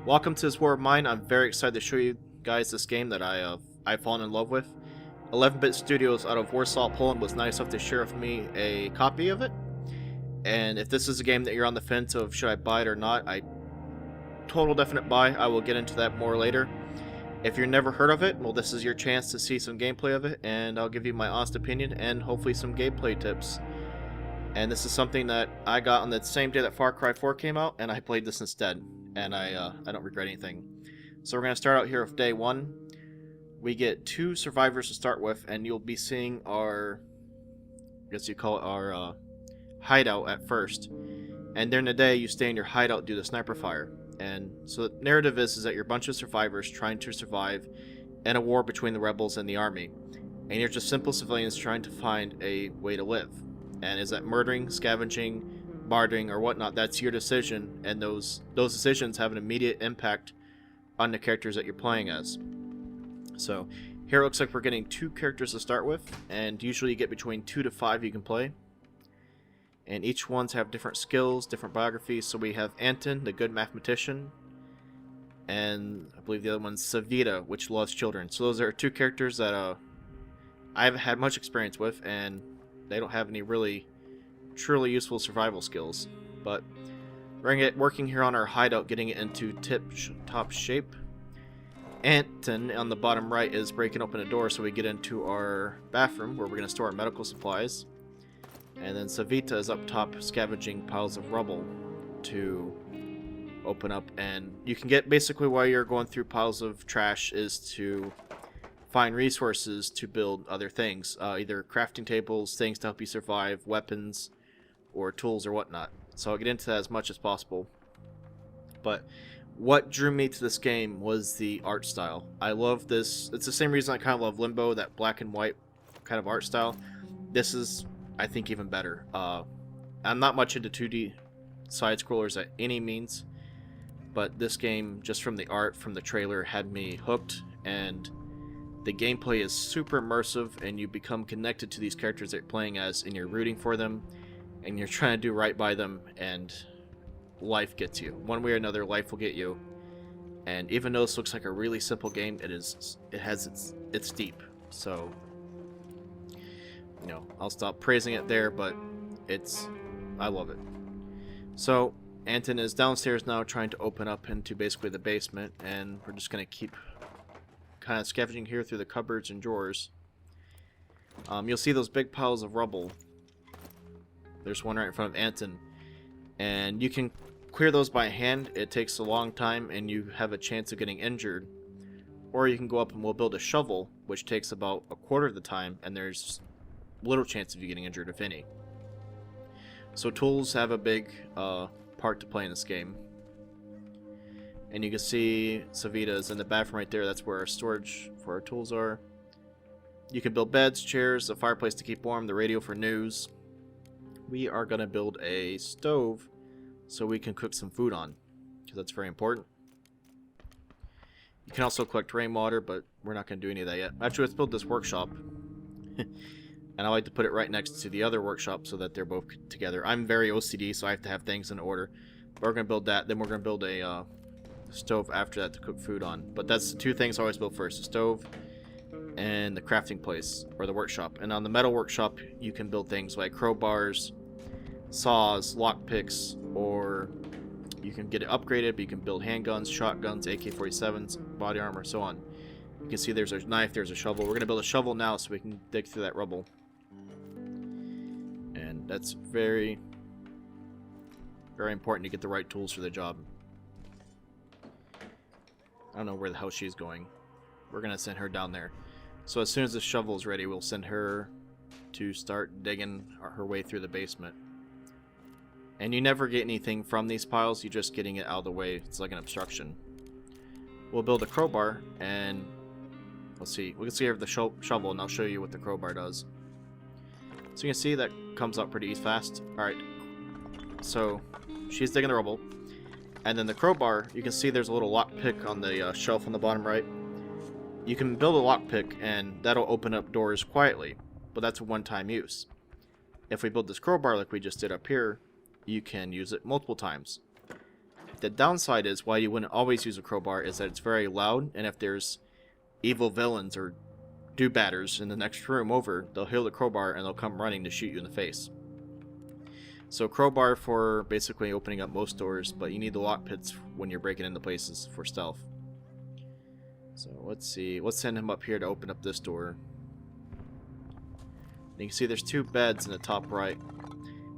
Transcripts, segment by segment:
Welcome to this war of mine. I'm very excited to show you guys this game that I've fallen in love with. 11-Bit Studios out of Warsaw, Poland was nice enough to share with me a copy of it. And if this is a game that you're on the fence of should I buy it or not, total definite buy. I will get into that more later. If you've never heard of it, well, this is your chance to see some gameplay of it, and I'll give you my honest opinion and hopefully some gameplay tips. And this is something that I got on the same day that Far Cry 4 came out, and I played this instead, and I don't regret anything. So we're going to start out here with day 1. We get 2 survivors to start with, and you'll be seeing our, I guess you call it our hideout at first. And during the day, you stay in your hideout due to sniper fire. And so the narrative is that you're a bunch of survivors trying to survive in a war between the rebels and the army. And you're just simple civilians trying to find a way to live. And is that murdering, scavenging, bartering, or whatnot? That's your decision, and those decisions have an immediate impact on the characters that you're playing as. So here it looks like we're getting 2 characters to start with, and usually you get between 2 to 5 you can play. And each ones have different skills, different biographies. So we have Anton, the good mathematician, and I believe the other one's Savita, which loves children. So those are 2 characters that I haven't had much experience with, and they don't have any really truly useful survival skills. But we're going to get working here on our hideout, getting it into tip-top shape. Anton on the bottom right is breaking open a door so we get into our bathroom where we're going to store our medical supplies. And then Savita is up top scavenging piles of rubble to open up. And you can get basically while you're going through piles of trash is to find resources to build other things, either crafting tables, things to help you survive, weapons, or tools or whatnot. So I'll get into that as much as possible. But what drew me to this game was the art style. I love this. It's the same reason I kind of love Limbo, that black and white kind of art style. This is, I think, even better. I'm not much into 2D side-scrollers at any means, but this game, just from the art, from the trailer, had me hooked, and the gameplay is super immersive, and you become connected to these characters that you're playing as, and you're rooting for them, and you're trying to do right by them, and life gets you. One way or another, life will get you. And even though this looks like a really simple game, it's deep. So, you know, I'll stop praising it there, but I love it. So, Anton is downstairs now trying to open up into basically the basement, and we're just going to keep kind of scavenging here through the cupboards and drawers. You'll see those big piles of rubble. There's one right in front of Anton, and you can clear those by hand. It takes a long time and you have a chance of getting injured, or you can go up and we'll build a shovel, which takes about a quarter of the time, and there's little chance of you getting injured, if any. So tools have a big part to play in this game. And you can see Savita is in the bathroom right there. That's where our storage for our tools are. You can build beds, chairs, a fireplace to keep warm, the radio for news. We are going to build a stove so we can cook some food on, because that's very important. You can also collect rainwater, but we're not going to do any of that yet. Actually, let's build this workshop. And I like to put it right next to the other workshop so that they're both together. I'm very OCD, so I have to have things in order. But we're going to build that. Then we're going to build a stove after that to cook food on. But that's the 2 things I always build first: the stove and the crafting place, or the workshop. And on the metal workshop, you can build things like crowbars, saws, lockpicks, or you can get it upgraded, but you can build handguns, shotguns, AK-47s, body armor, so on. You can see there's a knife, there's a shovel. We're going to build a shovel now so we can dig through that rubble. And that's very, very important to get the right tools for the job. I don't know where the hell she's going. We're going to send her down there. So as soon as the shovel is ready, we'll send her to start digging her way through the basement. And you never get anything from these piles, you're just getting it out of the way. It's like an obstruction. We'll build a crowbar, and let's see. We can see here the shovel, and I'll show you what the crowbar does. So you can see that comes up pretty fast. Alright, so she's digging the rubble. And then the crowbar, you can see there's a little lockpick on the shelf on the bottom right. You can build a lockpick, and that'll open up doors quietly, but that's a one-time use. If we build this crowbar like we just did up here, you can use it multiple times. the downside is why you wouldn't always use a crowbar is that it's very loud, and if there's evil villains or do-badders in the next room over, they'll hear the crowbar and they'll come running to shoot you in the face. So crowbar for basically opening up most doors, but you need the lock pits when you're breaking into places for stealth. So let's see, let's send him up here to open up this door. You can see there's 2 beds in the top right.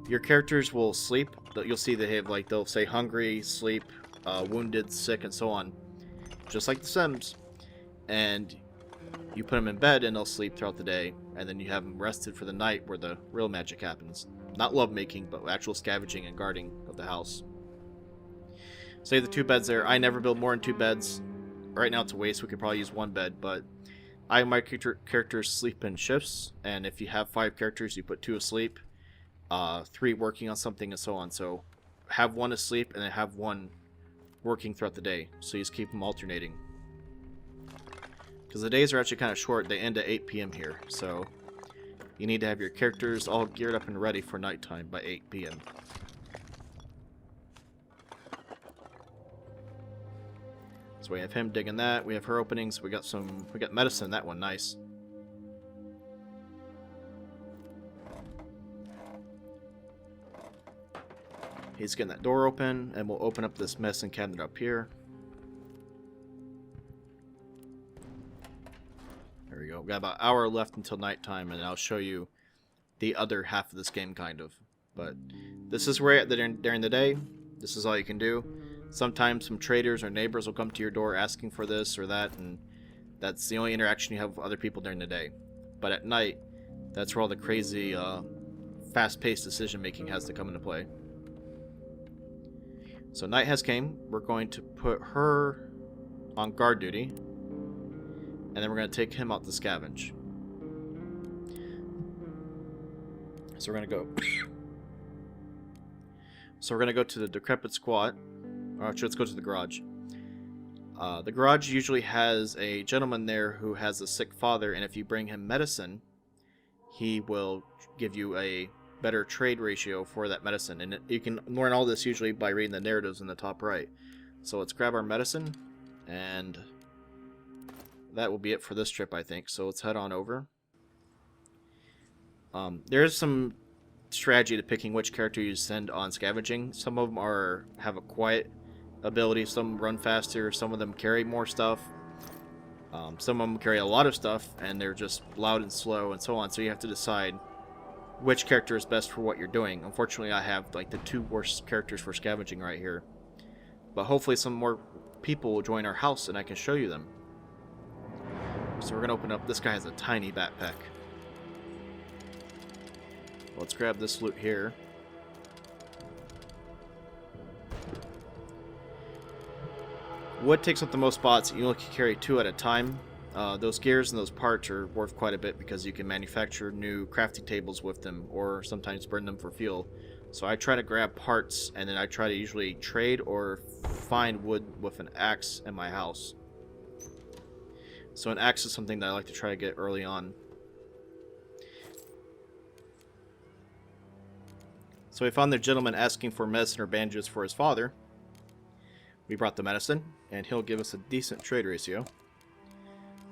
Your characters will sleep. You'll see they have, like, they'll say hungry, sleep, wounded, sick, and so on. Just like The Sims. And you put them in bed and they'll sleep throughout the day. And then you have them rested for the night where the real magic happens. Not lovemaking, but actual scavenging and guarding of the house. So you have the 2 beds there. I never build more than 2 beds. Right now it's a waste. We could probably use 1 bed, but I have my characters sleep in shifts. And if you have 5 characters, you put 2 asleep. 3 working on something, and so on. So have 1 asleep and then have 1 working throughout the day. So you just keep them alternating. Because the days are actually kind of short. They end at 8 p.m. here. So you need to have your characters all geared up and ready for nighttime by 8 p.m. So we have him digging that. We have her openings. We got medicine. That one, nice. He's getting that door open, and we'll open up this medicine cabinet up here. There we go. We got about an hour left until nighttime, and I'll show you the other half of this game, kind of. But this is where you're at during the day. This is all you can do. Sometimes some traders or neighbors will come to your door asking for this or that, and that's the only interaction you have with other people during the day. But at night, that's where all the crazy, fast-paced decision-making has to come into play. So night has came. We're going to put her on guard duty, and then we're going to take him out to scavenge. So we're going to go. So we're going to go to the decrepit squat. Or let's go to the garage. The garage usually has a gentleman there who has a sick father, and if you bring him medicine, he will give you a better trade ratio for that medicine. And you can learn all this usually by reading the narratives in the top right. So let's grab our medicine, and that will be it for this trip, I think. So let's head on over. There's some strategy to picking which character you send on scavenging. Some of them have a quiet ability, some run faster, some of them carry more stuff. Some of them carry a lot of stuff, and they're just loud and slow, and so on. So you have to decide which character is best for what you're doing. Unfortunately, I have like the 2 worst characters for scavenging right here. But hopefully some more people will join our house and I can show you them. So we're going to open up. This guy has a tiny backpack. Let's grab this loot here. Wood takes up the most spots. You only can carry 2 at a time. Those gears and those parts are worth quite a bit because you can manufacture new crafting tables with them, or sometimes burn them for fuel. So I try to grab parts, and then I try to usually trade or find wood with an axe in my house. So an axe is something that I like to try to get early on. So we found the gentleman asking for medicine or bandages for his father. We brought the medicine, and he'll give us a decent trade ratio.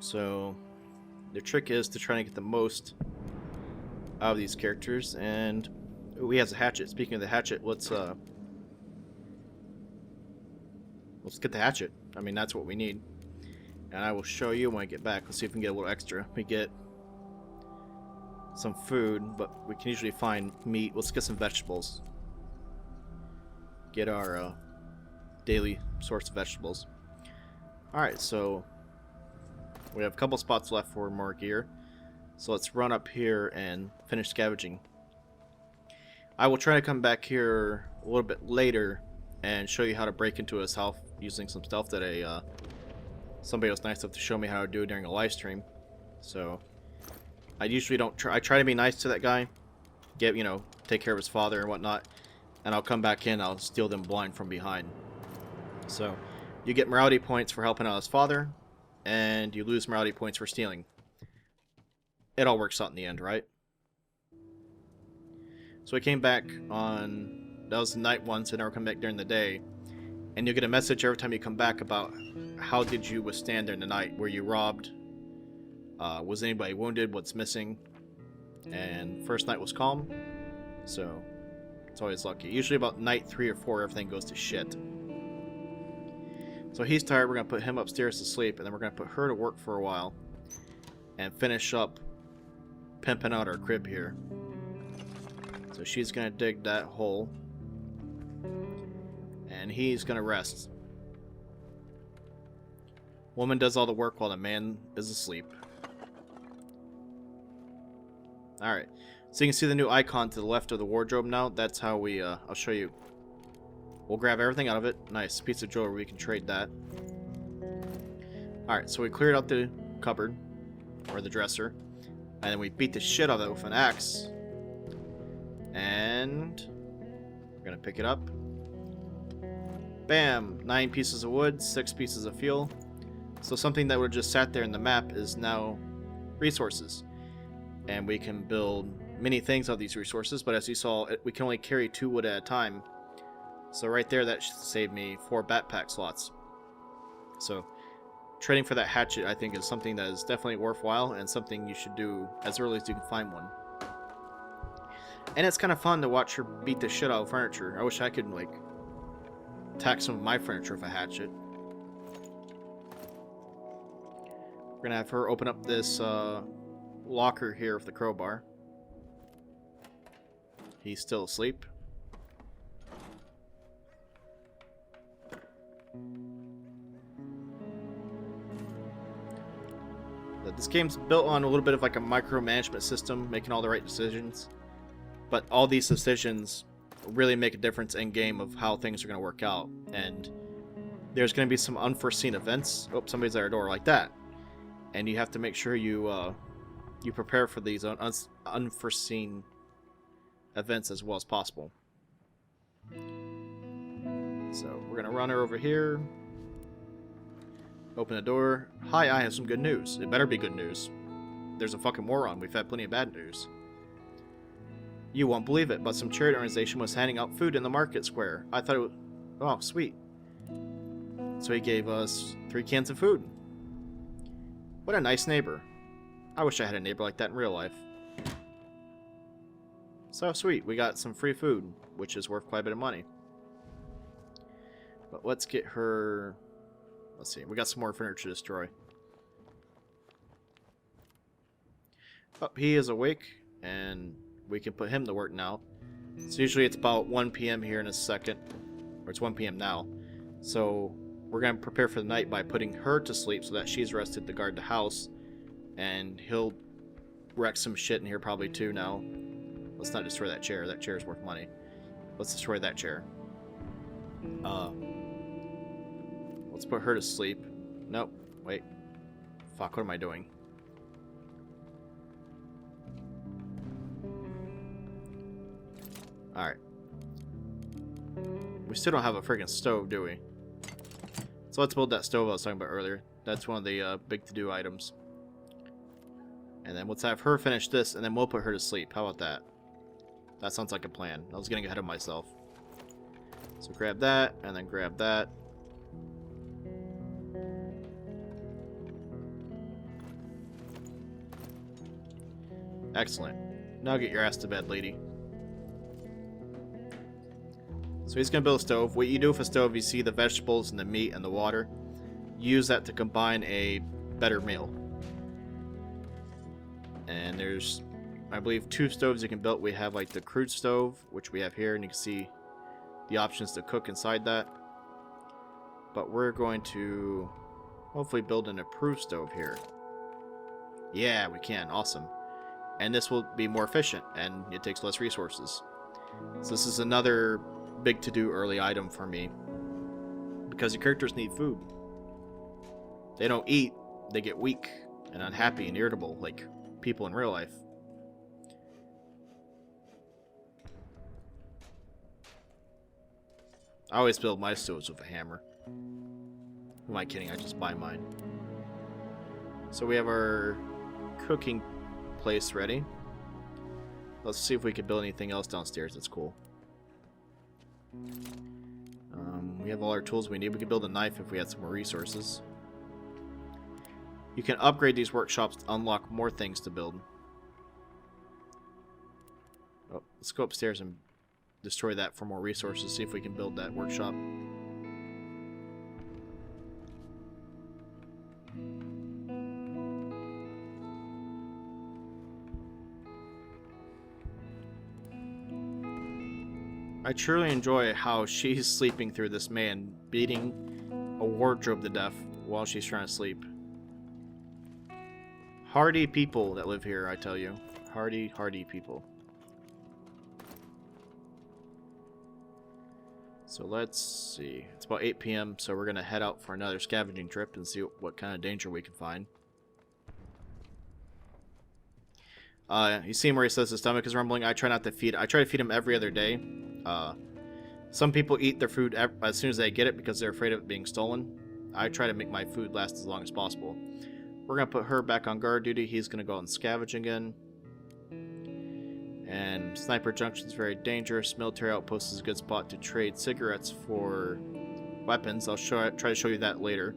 So the trick is to try and get the most out of these characters. And ooh, he has a hatchet. Speaking of the hatchet, let's get the hatchet. I mean, that's what we need. And I will show you when I get back. Let's see if we can get a little extra. We get some food, but we can usually find meat. Let's get some vegetables. Get our daily source of vegetables. Alright, so we have a couple spots left for more gear. So let's run up here and finish scavenging. I will try to come back here a little bit later and show you how to break into his house using some stuff that somebody was nice enough to show me how to do during a live stream. So I usually don't I try to be nice to that guy, take care of his father and whatnot, and I'll come back in, I'll steal them blind from behind. So you get morality points for helping out his father, and you lose morality points for stealing. It all works out in the end, right? So I came back on, that was night one, so now we're coming back during the day. And you'll get a message every time you come back about how did you withstand during the night. Were you robbed? Was anybody wounded? What's missing? And first night was calm, so it's always lucky. Usually about night 3 or 4, everything goes to shit. So he's tired. We're going to put him upstairs to sleep, and then we're going to put her to work for a while and finish up pimping out our crib here. So she's going to dig that hole, and he's going to rest. Woman does all the work while the man is asleep. Alright, so you can see the new icon to the left of the wardrobe now. That's how we, I'll show you. We'll grab everything out of it. Nice piece of jewelry, we can trade that. Alright, so we cleared out the cupboard, or the dresser, and then we beat the shit out of it with an axe. And we're gonna pick it up. Bam! 9 pieces of wood, 6 pieces of fuel. So something that would have just sat there in the map is now resources. And we can build many things out of these resources, but as you saw, we can only carry 2 wood at a time. So right there, that should save me 4 backpack slots. So trading for that hatchet, I think, is something that is definitely worthwhile and something you should do as early as you can find one. And it's kind of fun to watch her beat the shit out of furniture. I wish I could, like, attack some of my furniture with a hatchet. We're gonna have her open up this locker here with the crowbar. He's still asleep. This game's built on a little bit of like a micromanagement system, making all the right decisions. But all these decisions really make a difference in game of how things are going to work out. And there's going to be some unforeseen events. Oh, somebody's at our door, like that. And you have to make sure you you prepare for these unforeseen events as well as possible. So we're going to run her over here. Open the door. Hi, I have some good news. It better be good news. There's a fucking war on. We've had plenty of bad news. You won't believe it, but some charity organization was handing out food in the market square. I thought it was... Oh, sweet. So he gave us 3 cans of food. What a nice neighbor. I wish I had a neighbor like that in real life. So sweet. We got some free food, which is worth quite a bit of money. But let's get her... Let's see. We got some more furniture to destroy. Oh, he is awake, and we can put him to work now. So usually it's about 1 p.m. here in a second. Or it's 1 p.m. now. So we're going to prepare for the night by putting her to sleep so that she's rested to guard the house. And he'll wreck some shit in here probably too now. Let's not destroy that chair. That chair is worth money. Let's destroy that chair. Let's put her to sleep. Nope. Wait. Fuck, what am I doing? Alright. We still don't have a friggin' stove, do we? So let's build that stove I was talking about earlier. That's one of the big to-do items. And then let's have her finish this, and then we'll put her to sleep. How about that? That sounds like a plan. I was getting ahead of myself. So grab that, and then grab that. Excellent. Now get your ass to bed, lady. So he's going to build a stove. What you do with a stove, you see the vegetables and the meat and the water. Use that to combine a better meal. And there's, I believe, 2 stoves you can build. We have like the crude stove, which we have here, and you can see the options to cook inside that. But we're going to hopefully build an approved stove here. Yeah, we can. Awesome. And this will be more efficient, and it takes less resources. So this is another big to-do early item for me, because your characters need food. They don't eat, they get weak and unhappy and irritable like people in real life. I always build my stoves with a hammer. Who am I kidding? I just buy mine. So we have our cooking place ready. Let's see if we can build anything else downstairs that's cool. We have all our tools we need. We can build a knife if we had some more resources. You can upgrade these workshops to unlock more things to build. Oh, let's go upstairs and destroy that for more resources. See if we can build that workshop. I truly enjoy how she's sleeping through this man beating a wardrobe to death while she's trying to sleep. Hardy people that live here, I tell you. Hardy, hardy people. So let's see. It's about 8 p.m., so we're going to head out for another scavenging trip and see what kind of danger we can find. You see him where he says his stomach is rumbling. I try to feed him every other day. Some people eat their food as soon as they get it because they're afraid of it being stolen. I try to make my food last as long as possible. We're going to put her back on guard duty. He's going to go out and scavenge again. And Sniper Junction is very dangerous. Military Outpost is a good spot to trade cigarettes for weapons. I'll try to show you that later.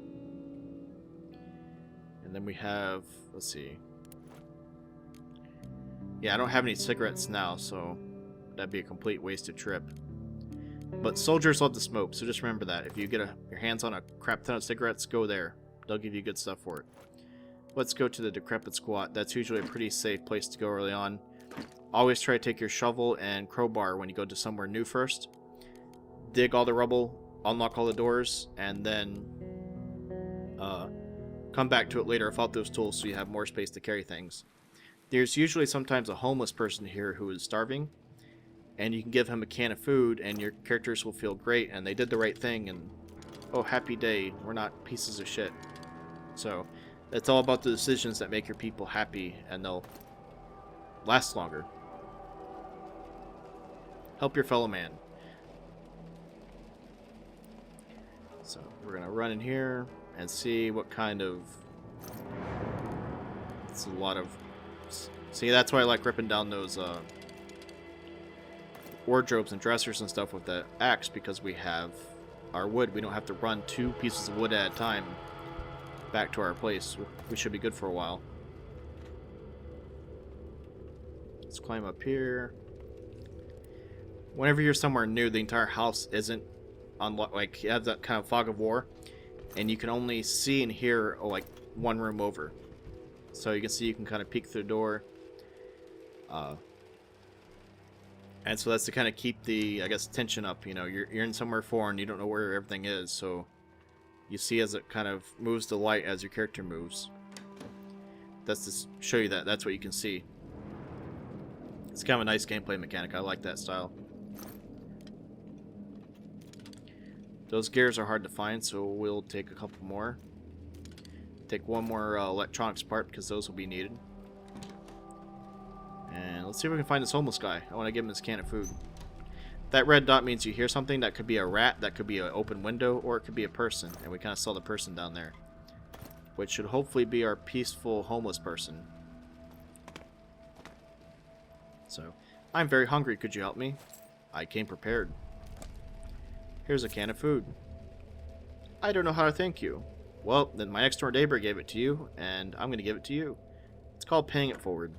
And then we have, let's see. Yeah, I don't have any cigarettes now, so that'd be a complete wasted trip. But soldiers love to smoke, so just remember that. If you get your hands on a crap ton of cigarettes, go there. They'll give you good stuff for it. Let's go to the Decrepit Squat. That's usually a pretty safe place to go early on. Always try to take your shovel and crowbar when you go to somewhere new first. Dig all the rubble, unlock all the doors, and then come back to it later without those tools so you have more space to carry things. There's usually sometimes a homeless person here who is starving, and you can give him a can of food and your characters will feel great and they did the right thing and oh, happy day, we're not pieces of shit. So it's all about the decisions that make your people happy and they'll last longer. Help your fellow man. So we're gonna run in here and see what kind of... It's a lot of... See, that's why I like ripping down those wardrobes and dressers and stuff with the axe, because we have our wood. We don't have to run 2 pieces of wood at a time back to our place. We should be good for a while. Let's climb up here. Whenever you're somewhere new, the entire house isn't on, like, you have that kind of fog of war, and you can only see and hear like one room over. So you can see, you can kind of peek through the door. And so that's to kind of keep the, I guess, tension up. You know, you're in somewhere foreign, you don't know where everything is, so you see as it kind of moves the light as your character moves. That's to show you that that's what you can see. It's kind of a nice gameplay mechanic. I like that style. Those gears are hard to find, so we'll take a couple more. Take one more electronics part because those will be needed. And let's see if we can find this homeless guy. I want to give him this can of food. That red dot means you hear something. That could be a rat, that could be an open window, or it could be a person. And we kind of saw the person down there, which should hopefully be our peaceful homeless person. So, I'm very hungry. Could you help me? I came prepared. Here's a can of food. I don't know how to thank you. Well, then my next door neighbor gave it to you, and I'm going to give it to you. It's called paying it forward.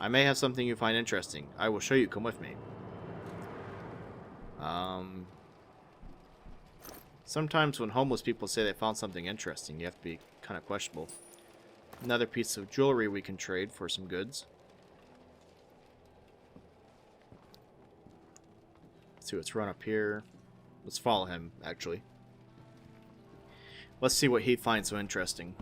I may have something you find interesting. I will show you. Come with me. Sometimes when homeless people say they found something interesting, you have to be kind of questionable. Another piece of jewelry we can trade for some goods. Let's see what's run up here. Let's follow him, actually. Let's see what he finds so interesting.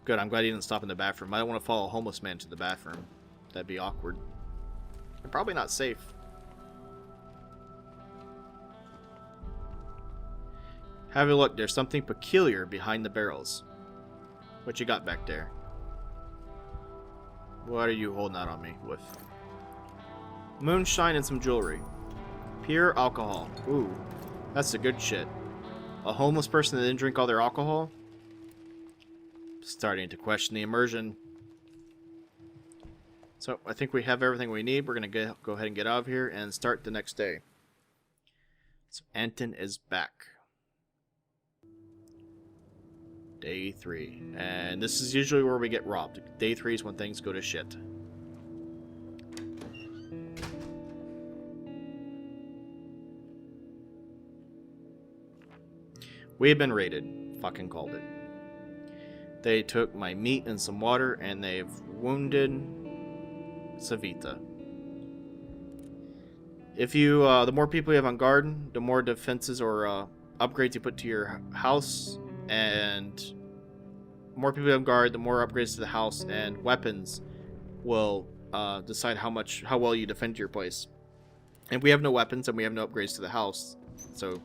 Good, I'm glad he didn't stop in the bathroom. I don't want to follow a homeless man to the bathroom. That'd be awkward. And probably not safe. Have a look. There's something peculiar behind the barrels. What you got back there? What are you holding out on me with? Moonshine and some jewelry. Pure alcohol. Ooh, that's the good shit. A homeless person that didn't drink all their alcohol? Starting to question the immersion. So I think we have everything we need. We're going to go ahead and get out of here and start the next day. So Anton is back. Day 3. And this is usually where we get robbed. Day 3 is when things go to shit. We have been raided. Fucking called it. They took my meat and some water, and they've wounded Savita. If you, the more people you have on guard, the more defenses or upgrades you put to your house, and the more people you have on guard, the more upgrades to the house, and weapons will decide how well you defend your place. And we have no weapons, and we have no upgrades to the house, so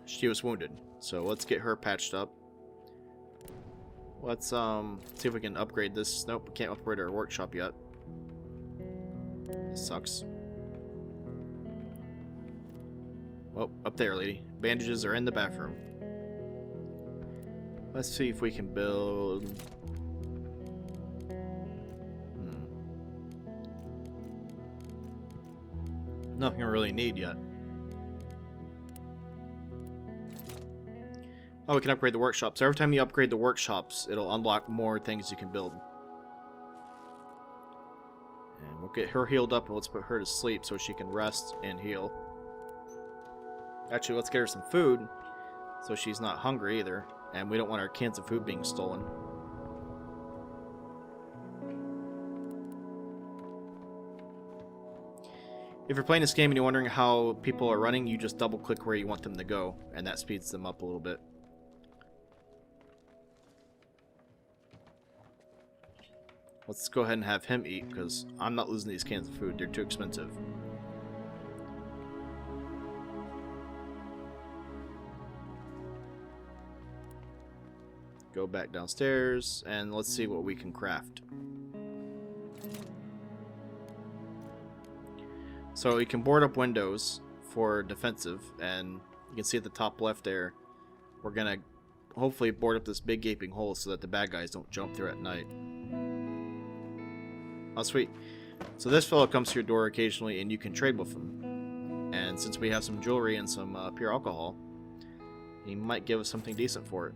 she was wounded. So let's get her patched up. Let's see if we can upgrade this. Nope, we can't upgrade our workshop yet. This sucks. Oh, up there, lady. Bandages are in the bathroom. Let's see if we can build... Nothing I really need yet. Oh, we can upgrade the workshops. Every time you upgrade the workshops, it'll unlock more things you can build. And we'll get her healed up, and let's put her to sleep so she can rest and heal. Actually, let's get her some food so she's not hungry either. And we don't want our cans of food being stolen. If you're playing this game and you're wondering how people are running, you just double click where you want them to go, and that speeds them up a little bit. Let's go ahead and have him eat, because I'm not losing these cans of food. They're too expensive. Go back downstairs, and let's see what we can craft. So you can board up windows for defensive, and you can see at the top left there, we're going to hopefully board up this big gaping hole so that the bad guys don't jump through at night. Oh, sweet. So this fellow comes to your door occasionally, and you can trade with him. And since we have some jewelry and some pure alcohol, he might give us something decent for it.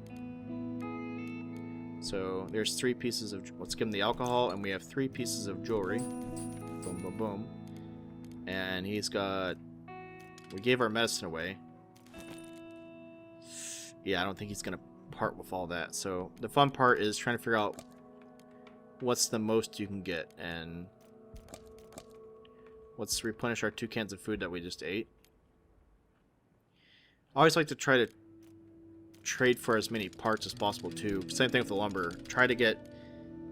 So there's 3 pieces of... Let's give him the alcohol, and we have 3 pieces of jewelry. Boom, boom, boom. And he's got... We gave our medicine away. Yeah, I don't think he's going to part with all that. So the fun part is trying to figure out what's the most you can get, and let's replenish our 2 cans of food that we just ate. I always like to try to trade for as many parts as possible too. Same thing with the lumber. Try to get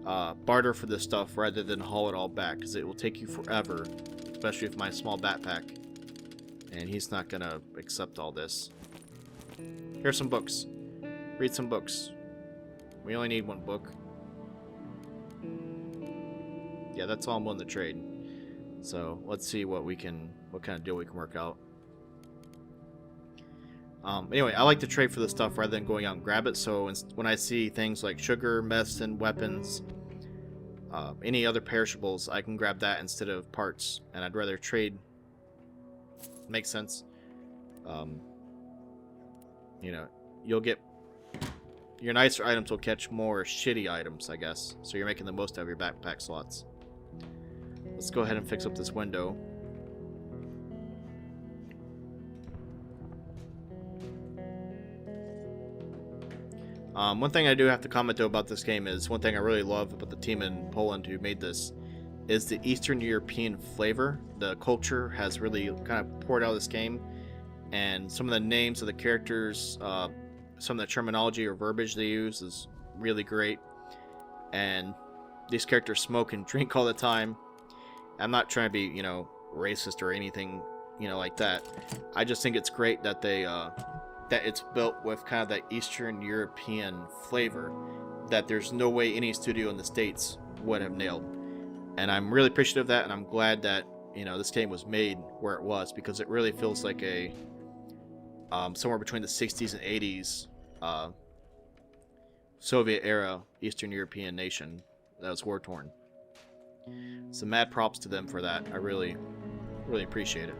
barter for this stuff rather than haul it all back, because it will take you forever, especially with my small backpack, and he's not gonna accept all this. Here's some books. Read some books. We only need 1 book. Yeah, that's all I'm willing to trade. So let's see what kind of deal we can work out. Anyway, I like to trade for this stuff rather than going out and grab it. So when I see things like sugar, medicine, weapons, any other perishables, I can grab that instead of parts. And I'd rather trade. Makes sense. You know, you'll get your nicer items will catch more shitty items, I guess. So you're making the most out of your backpack slots. Let's go ahead and fix up this window. One thing I do have to comment though about this game is one thing I really love about the team in Poland who made this is the Eastern European flavor. The culture has really kind of poured out of this game, and some of the names of the characters, some of the terminology or verbiage they use is really great. And these characters smoke and drink all the time. I'm not trying to be, you know, racist or anything, you know, like that. I just think it's great that they, that it's built with kind of that Eastern European flavor that there's no way any studio in the States would have nailed. And I'm really appreciative of that, and I'm glad that, you know, this game was made where it was, because it really feels like a, somewhere between the 60s and 80s, Soviet era Eastern European nation that was war-torn. So mad props to them for that. I really appreciate it.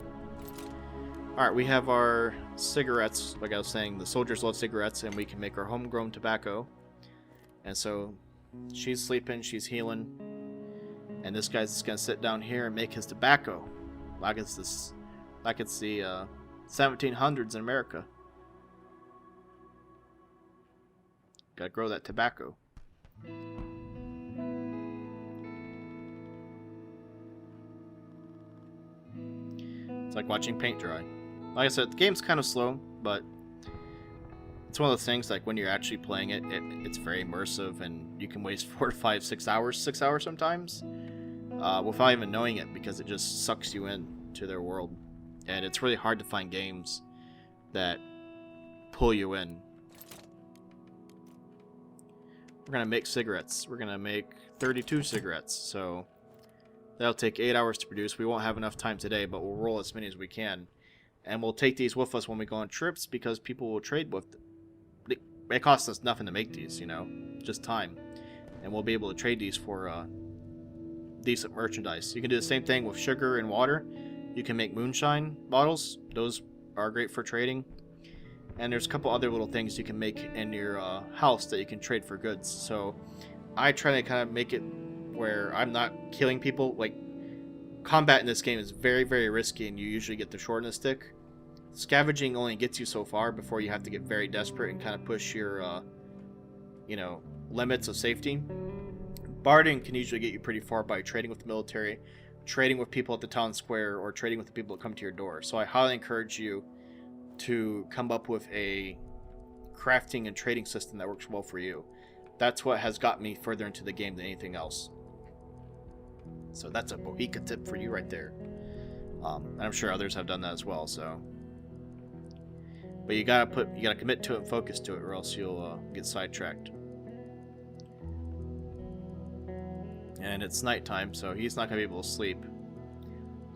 Alright, we have our cigarettes. Like I was saying, the soldiers love cigarettes, and we can make our homegrown tobacco. And so she's sleeping, she's healing, and this guy's just gonna sit down here and make his tobacco. Like it's the 1700s in America. Gotta grow that tobacco. It's like watching paint dry. Like I said, the game's kind of slow, but it's one of those things, like when you're actually playing it, it's very immersive, and you can waste 4 to 5, 6 hours, 6 hours sometimes, without even knowing it, because it just sucks you in to their world. And it's really hard to find games that pull you in. We're gonna make cigarettes. We're gonna make 32 cigarettes, so that'll take 8 hours to produce. We won't have enough time today, but we'll roll as many as we can. And we'll take these with us when we go on trips, because people will trade with them. It costs us nothing to make these, you know, just time. And we'll be able to trade these for decent merchandise. You can do the same thing with sugar and water. You can make moonshine bottles. Those are great for trading. And there's a couple other little things you can make in your house that you can trade for goods. So I try to kind of make it where I'm not killing people. Like, combat in this game is very, very risky, and you usually get the short end of the stick. Scavenging only gets you so far before you have to get very desperate and kind of push your, you know, limits of safety. Barding can usually get you pretty far by trading with the military, trading with people at the town square, or trading with the people that come to your door. So I highly encourage you to come up with a crafting and trading system that works well for you. That's what has got me further into the game than anything else. So that's a Bohica tip for you right there. And I'm sure others have done that as well. So, but you gotta commit to it and focus to it, or else you'll get sidetracked. And it's nighttime, so he's not gonna be able to sleep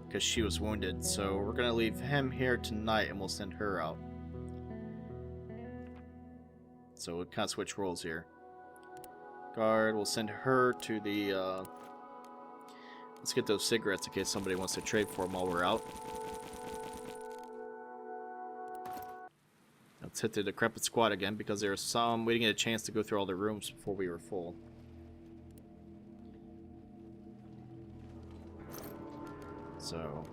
because she was wounded. So we're gonna leave him here tonight, and we'll send her out. So we'll kind of switch roles here. Guard, we'll send her to the. Let's get those cigarettes in case somebody wants to trade for them while we're out. Let's hit the decrepit squad again, because there are some. We didn't get a chance to go through all the rooms before we were full. So,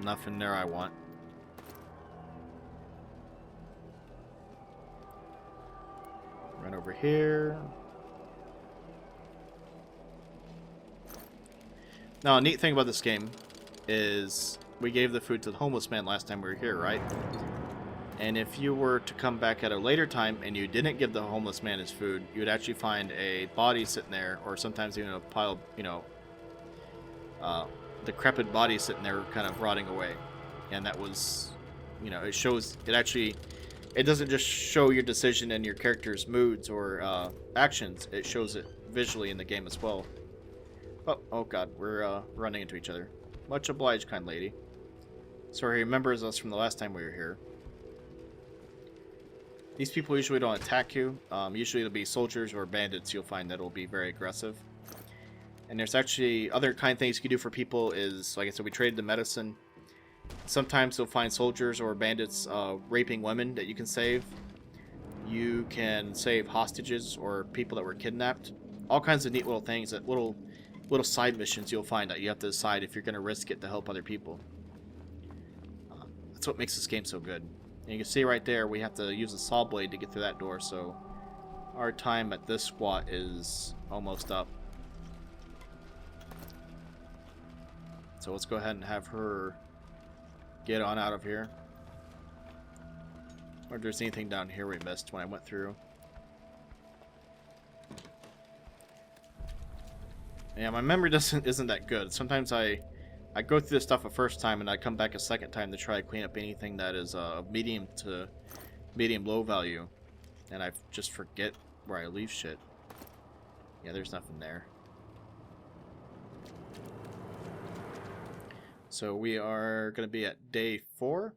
nothing there I want. Run over here. Now, a neat thing about this game is we gave the food to the homeless man last time we were here, right? And if you were to come back at a later time and you didn't give the homeless man his food, you would actually find a body sitting there, or sometimes even a pile of, you know, decrepit body sitting there kind of rotting away. And that was, you know, it shows, it doesn't just show your decision and your character's moods or actions, it shows it visually in the game as well. Oh god, we're running into each other. Much obliged, kind lady. So he remembers us from the last time we were here. These people usually don't attack you. Usually it'll be soldiers or bandits you'll find that'll be very aggressive. And there's actually other kind of things you can do for people is, like I said, we traded the medicine. Sometimes you'll find soldiers or bandits raping women that you can save. You can save hostages or people that were kidnapped. All kinds of neat little things, that little side missions you'll find that you have to decide if you're going to risk it to help other people. That's what makes this game so good. And you can see right there, we have to use a saw blade to get through that door, so our time at this squat is almost up. So let's go ahead and have her get on out of here. Or if there's anything down here we missed when I went through. Yeah, my memory isn't that good. Sometimes I go through this stuff a first time and I come back a second time to try to clean up anything that is medium to medium low value, and I just forget where I leave shit. Yeah, there's nothing there. So we are going to be at day 4.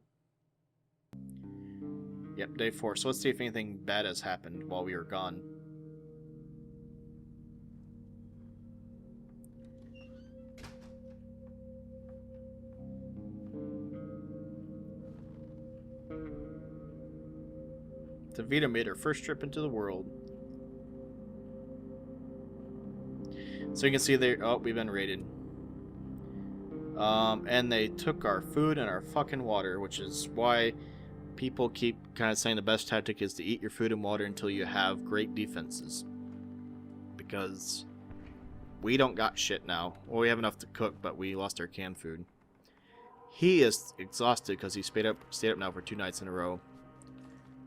Yep, day 4. So let's see if anything bad has happened while we were gone. Tavita made her first trip into the world. So you can see there. Oh, we've been raided. And they took our food and our fucking water, which is why people keep kind of saying the best tactic is to eat your food and water until you have great defenses. Because we don't got shit now. Well, we have enough to cook, but we lost our canned food. He is exhausted because he stayed up now for 2 nights in a row.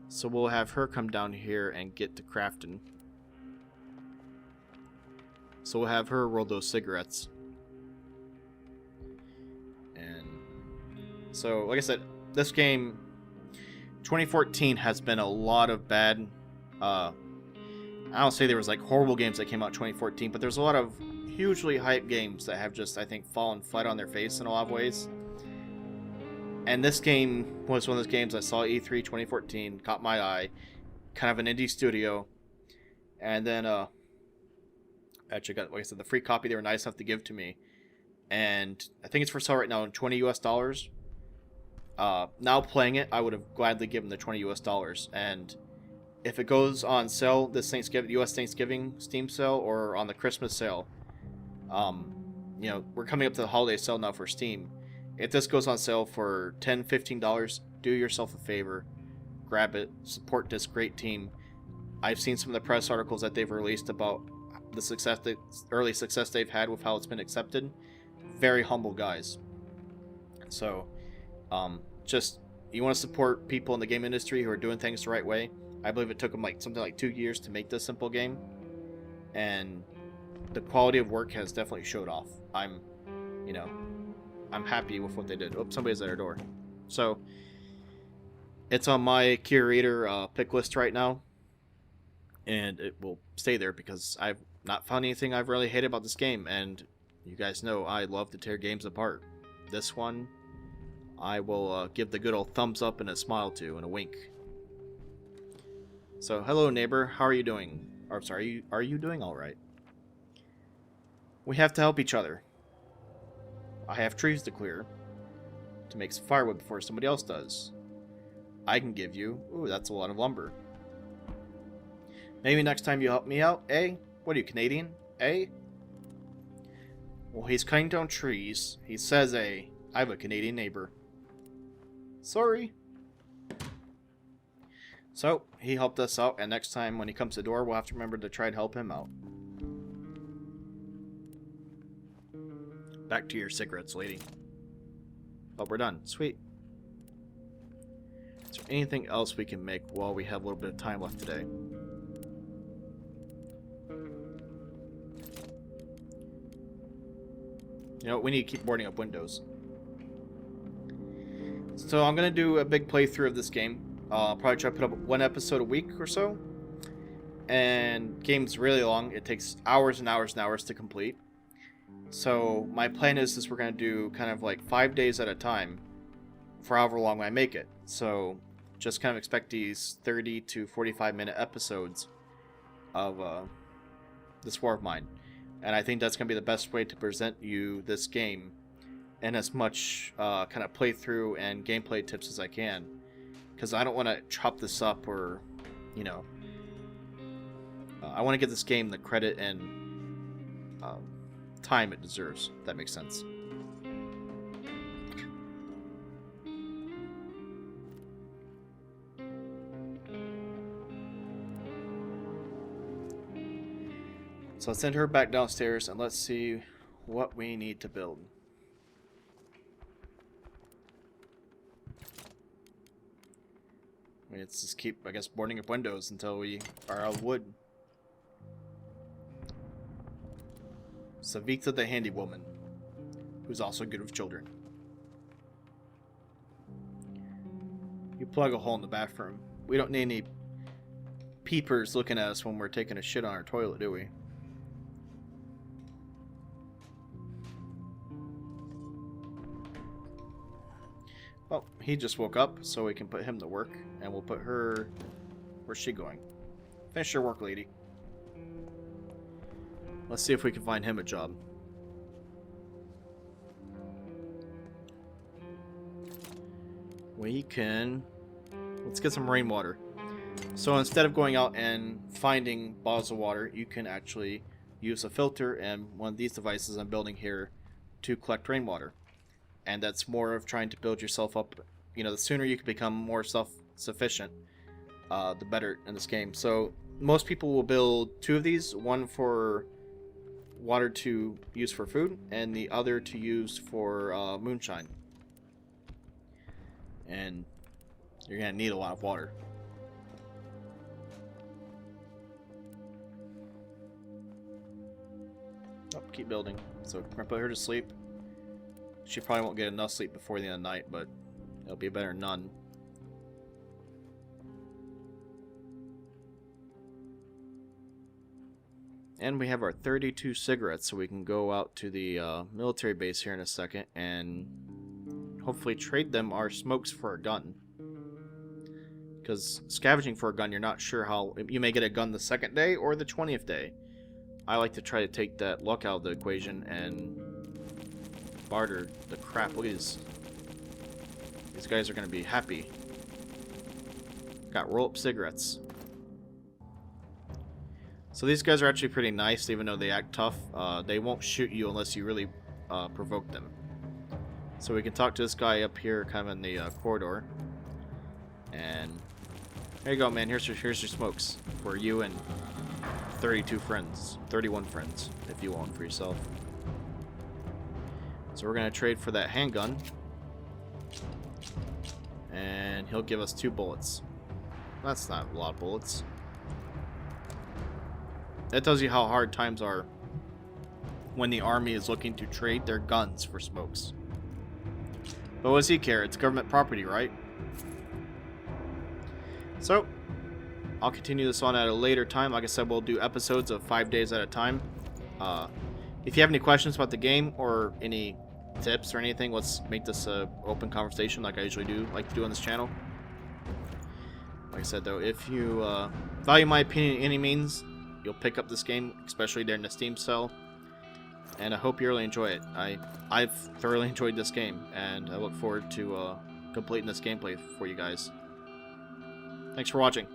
So we'll have her come down here and get to crafting. So we'll have her roll those cigarettes. And so, like I said, this game, 2014 has been a lot of bad. I don't say there was like horrible games that came out in 2014, but there's a lot of hugely hyped games that have just, I think, fallen flat on their face in a lot of ways. And this game was one of those games I saw E3 2014, caught my eye, kind of an indie studio, and then actually got, like I said, the free copy they were nice enough to give to me, and I think it's for sale right now in $20 US. Now playing it, I would have gladly given the $20 US, and if it goes on sale this Thanksgiving, US Thanksgiving Steam sale, or on the Christmas sale, you know, we're coming up to the holiday sale now for Steam. If this goes on sale for $10, $15, do yourself a favor. Grab it. Support this great team. I've seen some of the press articles that they've released about the early success they've had with how it's been accepted. Very humble guys. So, just, you want to support people in the game industry who are doing things the right way. I believe it took them something like 2 years to make this simple game. And the quality of work has definitely showed off. I'm happy with what they did. Oh, somebody's at our door. So, it's on my curator pick list right now. And it will stay there because I've not found anything I've really hated about this game. And you guys know I love to tear games apart. This one, I will give the good old thumbs up and a smile to and a wink. So, hello neighbor, how are you doing? Or, sorry, are you doing alright? We have to help each other. I have trees to clear to make some firewood before somebody else does. I can give you... Ooh, that's a lot of lumber. Maybe next time you help me out, eh? What are you, Canadian? Eh? Well, he's cutting down trees. He says, eh? I have a Canadian neighbor. Sorry. So, he helped us out, and next time when he comes to the door, we'll have to remember to try and help him out. Back to your cigarettes, lady. Oh, we're done. Sweet. Is there anything else we can make while we have a little bit of time left today? You know, we need to keep boarding up windows. So I'm going to do a big playthrough of this game. I'll probably try to put up 1 episode a week or so. And game's really long. It takes hours and hours and hours to complete. So my plan is we're going to do kind of like 5 days at a time for however long I make it. So just kind of expect these 30 to 45 minute episodes of this war of mine. And I think that's going to be the best way to present you this game and as much kind of playthrough and gameplay tips as I can. Because I don't want to chop this up or, you know, I want to give this game the credit and time it deserves, if that makes sense. So let's send her back downstairs and let's see what we need to build. I mean, let's just keep, I guess, boarding up windows until we are out of wood. Savita the handy woman, who's also good with children. You plug a hole in the bathroom. We don't need any peepers looking at us when we're taking a shit on our toilet, do we? Well, he just woke up, so we can put him to work, and we'll put her... Where's she going? Finish your work, lady. Let's see if we can find him a job. We can... Let's get some rainwater. So instead of going out and finding bottles of water, you can actually use a filter and one of these devices I'm building here to collect rainwater. And that's more of trying to build yourself up. You know, the sooner you can become more self-sufficient, the better in this game. So most people will build 2 of these, one for water to use for food and the other to use for moonshine. And you're gonna need a lot of water. Oh, keep building. So we're gonna put her to sleep. She probably won't get enough sleep before the end of the night, but it'll be better than none. And we have our 32 cigarettes, so we can go out to the military base here in a second and hopefully trade them our smokes for a gun. Because scavenging for a gun, you're not sure how... You may get a gun the 2nd day or the 20th day. I like to try to take that luck out of the equation and barter the crap. Look at these. These guys are going to be happy. Got roll-up cigarettes. So these guys are actually pretty nice, even though they act tough. They won't shoot you unless you really provoke them. So we can talk to this guy up here, kind of in the corridor. And there you go, man. Here's your smokes for you and 32 friends, 31 friends, if you want for yourself. So we're gonna trade for that handgun, and he'll give us 2 bullets. That's not a lot of bullets. That tells you how hard times are when the army is looking to trade their guns for smokes. But what does he care? It's government property, right? So, I'll continue this on at a later time. Like I said, we'll do episodes of 5 days at a time. If you have any questions about the game or any tips or anything, let's make this an open conversation like I usually like to do on this channel. Like I said, though, if you value my opinion in any means, you'll pick up this game, especially during the Steam sale. And I hope you really enjoy it. I've thoroughly enjoyed this game, and I look forward to completing this gameplay for you guys. Thanks for watching.